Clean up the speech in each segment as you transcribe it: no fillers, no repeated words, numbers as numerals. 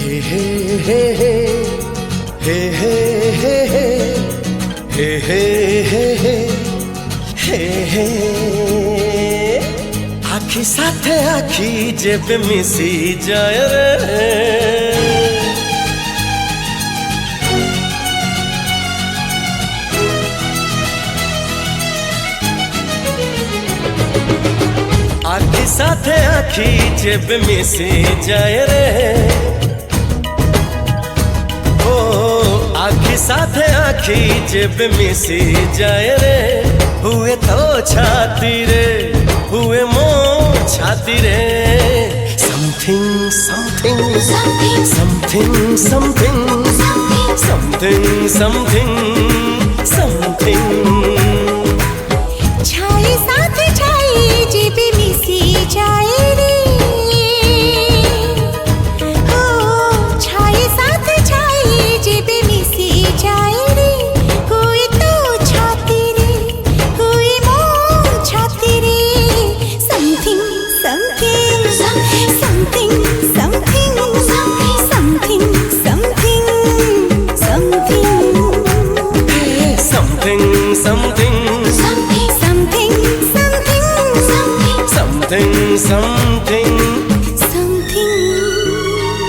हे हे हे हे हे हे हे हे हे हे हे हे आखि साथे आखि जेबे मिसी जाए रे आखि साथे आखि जेबे मिसी जाए रे ओ आखि साथे आखि जेबे मिसी जाए रे हुए तो छाती रे हुए मो छाती रे something something something something something something something छाई साथ छाई जेबे मिसी जाए रे ओ छाई साथ छाई जेबे मिसी जाए रे हुए तो छाती रे हुए मो छाती रे something something something something something something something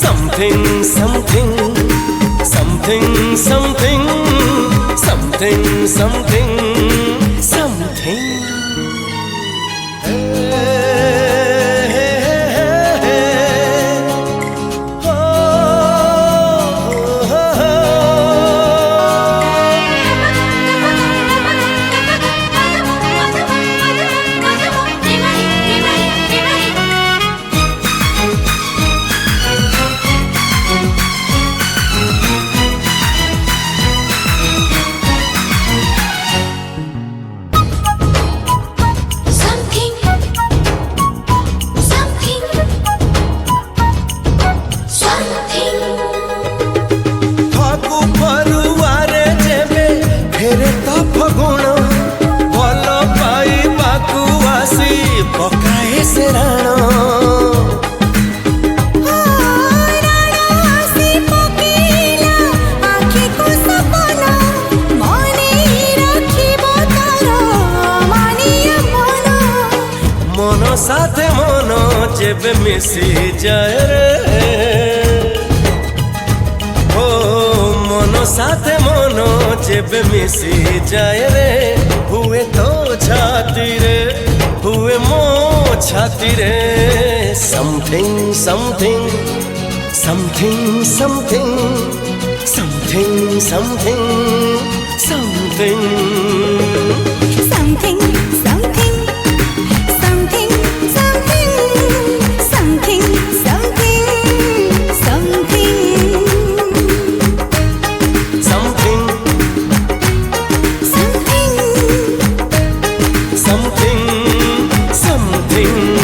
something something something something something something something पकाए से राणो राणो आसी पकेला आखि को सपना मने रखिबो तारो मानिया मनो मनो साथे मनो जेबे मिसी जाए रे ओ मनो साथे मनो जेबे मिसी जाए रे हुए तो छाती रे हुए मो छाती रे something something something something something something something something something something something something something something